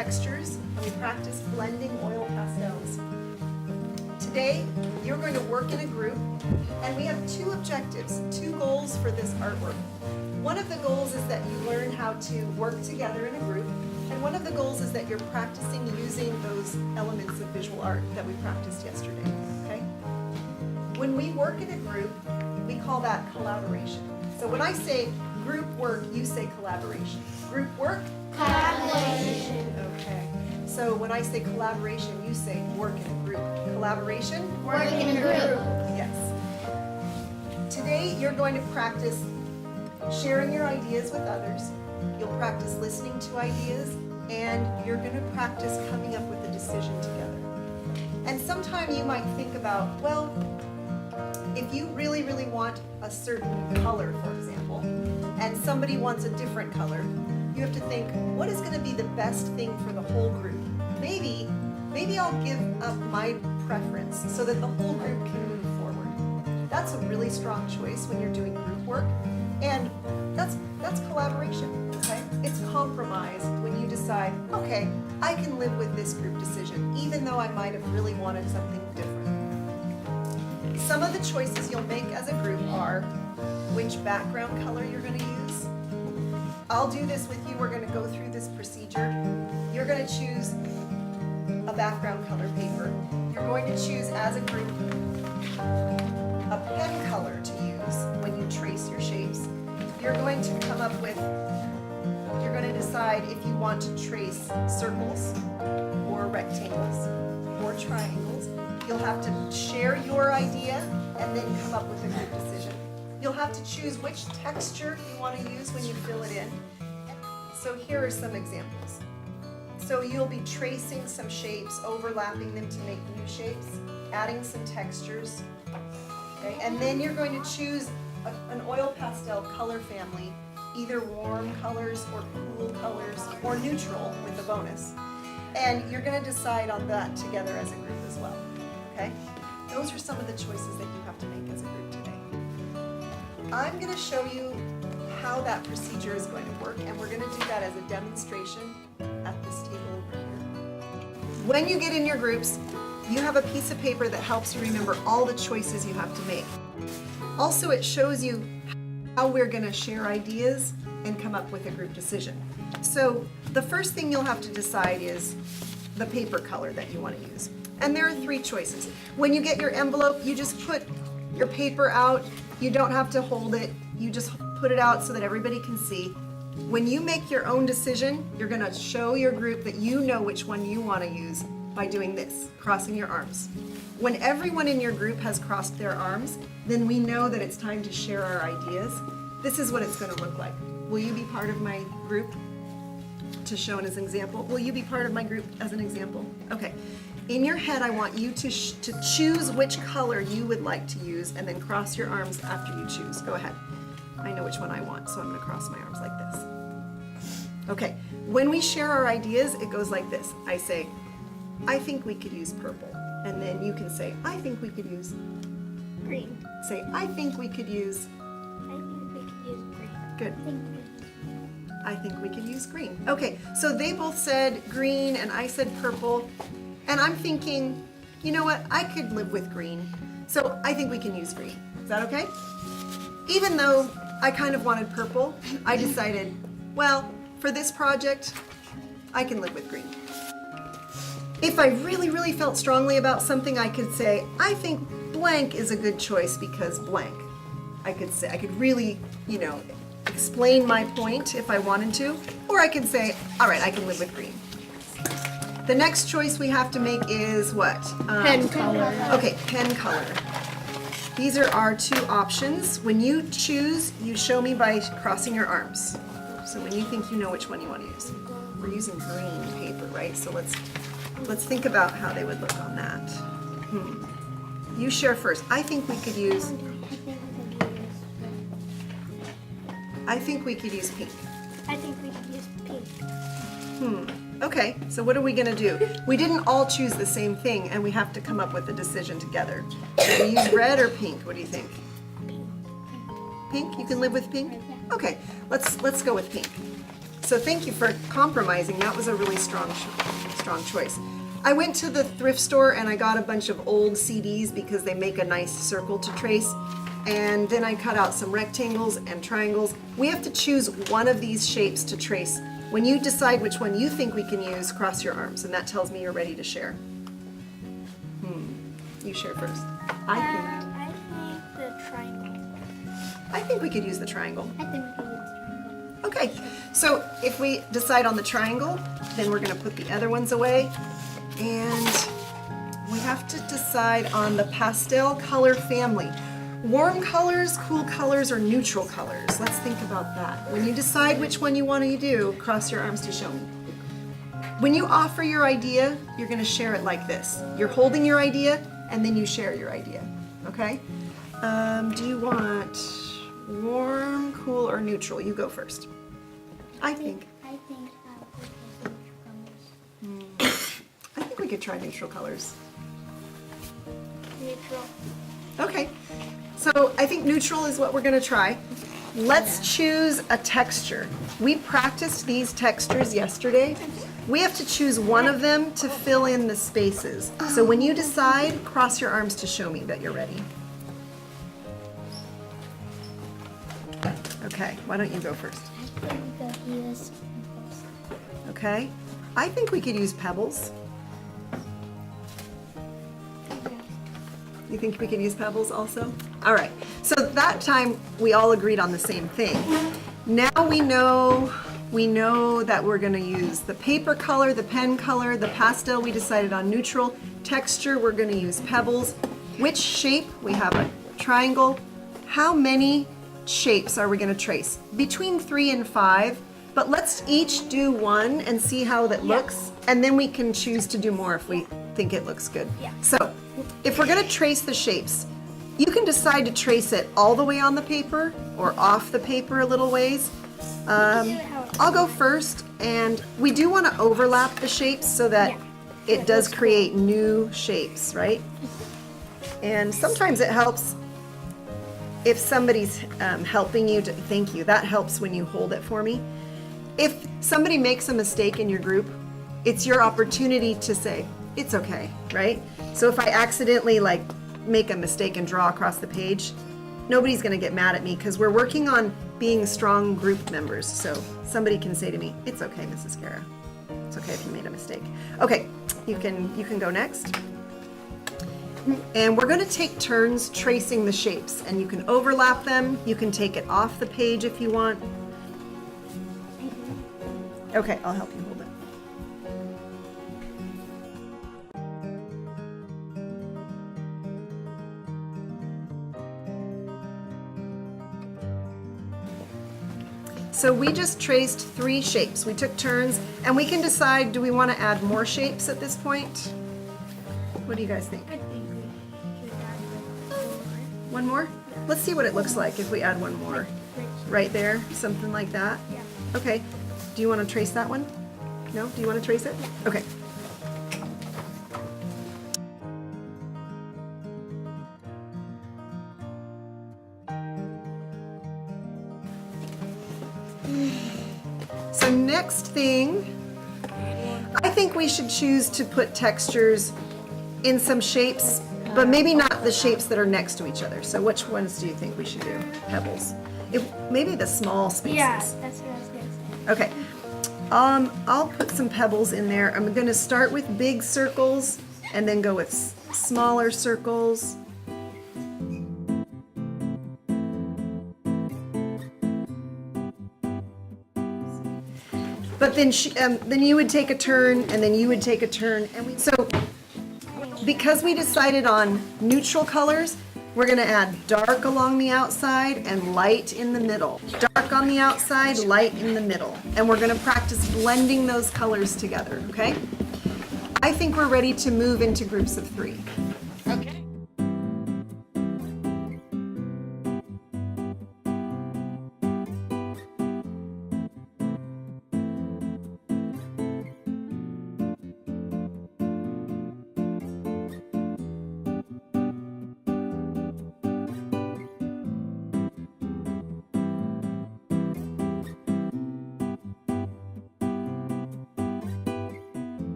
textures, and we practice blending oil pastels. Today, you're going to work in a group, and we have two objectives, two goals for this artwork. One of the goals is that you learn how to work together in a group, and one of the goals is that you're practicing using those elements of visual art that we practiced yesterday, okay? When we work in a group, we call that collaboration. So when I say group work, you say collaboration. Group work? Collaboration. Okay. So when I say collaboration, you say work in a group. Collaboration? Work in a group. Yes. Today you're going to practice sharing your ideas with others. You'll practice listening to ideas, and you're going to practice coming up with a decision together. And sometime you might think about, well, if you really, really want a certain color, for example, and somebody wants a different color, you have to think, what is going to be the best thing for the whole group? Maybe I'll give up my preference so that the whole group can move forward. That's a really strong choice when you're doing group work, and that's collaboration, okay? It's compromise when you decide, okay, I can live with this group decision, even though I might have really wanted something different. Some of the choices you'll make as a group are which background color you're going to use. I'll do this with you. We're going to go through this procedure. You're going to choose a background color paper. You're going to choose as a group a pen color to use when you trace your shapes. You're going to come up with, you're going to decide if you want to trace circles or rectangles or triangles. You'll have to share your idea and then come up with a group decision. You'll have to choose which texture you want to use when you fill it in. So here are some examples. So you'll be tracing some shapes, overlapping them to make new shapes, adding some textures. Okay? And then you're going to choose an oil pastel color family, either warm colors or cool colors or neutral with a bonus. And you're going to decide on that together as a group as well. Okay? Those are some of the choices that you have to make as a group today. I'm going to show you how that procedure is going to work, and we're going to do that as a demonstration at this table over here. When you get in your groups, you have a piece of paper that helps you remember all the choices you have to make. Also, it shows you how we're going to share ideas and come up with a group decision. So the first thing you'll have to decide is the paper color that you want to use. And there are three choices. When you get your envelope, you just put your paper out. You don't have to hold it. You just put it out so that everybody can see. When you make your own decision, you're going to show your group that you know which one you want to use by doing this, crossing your arms. When everyone in your group has crossed their arms, then we know that it's time to share our ideas. This is what it's going to look like. Will you be part of my group to show as an example? Will you be part of my group as an example? Okay. In your head, I want you to choose which color you would like to use and then cross your arms after you choose. Go ahead. I know which one I want, so I'm going to cross my arms like this. Okay. When we share our ideas, it goes like this. I say, I think we could use purple. And then you can say, I think we could use Green. Say, I think we could use I think we could use green. Good. I think we could use green. Okay, so they both said green and I said purple. And I'm thinking, you know what? I could live with green. So I think we can use green. Is that okay? Even though I kind of wanted purple, I decided, well, for this project, I can live with green. If I really, really felt strongly about something, I could say, I think blank is a good choice because blank. I could really, explain my point if I wanted to, or I could say, all right, I can live with green. The next choice we have to make is what? Pen color. Okay, pen color. These are our two options. When you choose, you show me by crossing your arms. So when you think you know which one you want to use. We're using green paper, right? So let's think about how they would look on that. You share first. I think we could use pink. I think we could use pink. Okay, so what are we gonna do? We didn't all choose the same thing, and we have to come up with a decision together. Should we use red or pink? What do you think? Pink. Pink? You can live with pink? Okay, let's go with pink. So thank you for compromising. That was a really strong choice. I went to the thrift store and I got a bunch of old CDs because they make a nice circle to trace. And then I cut out some rectangles and triangles. We have to choose one of these shapes to trace. When you decide which one you think we can use, cross your arms, and that tells me you're ready to share. You share first. I think the triangle. I think we could use the triangle. I think we can use the triangle. Okay, so if we decide on the triangle, then we're gonna put the other ones away. And we have to decide on the pastel color family. Warm colors, cool colors, or neutral colors? Let's think about that. When you decide which one you want to do, cross your arms to show me. When you offer your idea, you're going to share it like this. You're holding your idea, and then you share your idea, okay? Do you want warm, cool, or neutral? You go first. I think we could try neutral colors. Neutral. Okay, so I think neutral is what we're gonna try. Let's choose a texture. We practiced these textures yesterday. We have to choose one of them to fill in the spaces. So when you decide, cross your arms to show me that you're ready. Okay, why don't you go first? I think we could use pebbles. Okay, I think we could use pebbles. You think we could use pebbles also? All right, so that time we all agreed on the same thing. Now we know that we're gonna use the paper color, the pen color, the pastel, we decided on neutral. Texture, we're gonna use pebbles. Which shape? We have a triangle. How many shapes are we gonna trace? Between 3 and 5, but let's each do one and see how that looks, and then we can choose to do more if we think it looks good. Yeah. So, if we're gonna trace the shapes, you can decide to trace it all the way on the paper or off the paper a little ways. I'll go first, and we do want to overlap the shapes so that it does create new shapes, right? And sometimes it helps if somebody's helping you to, thank you, that helps when you hold it for me. If somebody makes a mistake in your group, it's your opportunity to say, it's okay, right? So if I accidentally make a mistake and draw across the page, nobody's gonna get mad at me because we're working on being strong group members. So somebody can say to me, it's okay, Mrs. Kara. It's okay if you made a mistake. Okay, you can go next. And we're gonna take turns tracing the shapes, and you can overlap them. You can take it off the page if you want. Okay, I'll help you hold it. So we just traced 3 shapes. We took turns, and we can decide, do we want to add more shapes at this point? What do you guys think? I think we should add One more? Let's see what it looks like if we add one more. Right there, something like that? Yeah. Okay. Do you want to trace that one? No? Do you want to trace it? Okay. So next thing, I think we should choose to put textures in some shapes, but maybe not the shapes that are next to each other. So which ones do you think we should do? Pebbles. Maybe the small spaces. Yeah, that's what I was gonna say. Okay. I'll put some pebbles in there. I'm gonna start with big circles and then go with smaller circles. But then you would take a turn, and then you would take a turn, and so because we decided on neutral colors, we're gonna add dark along the outside and light in the middle. Dark on the outside, light in the middle. And we're gonna practice blending those colors together, okay? I think we're ready to move into groups of 3.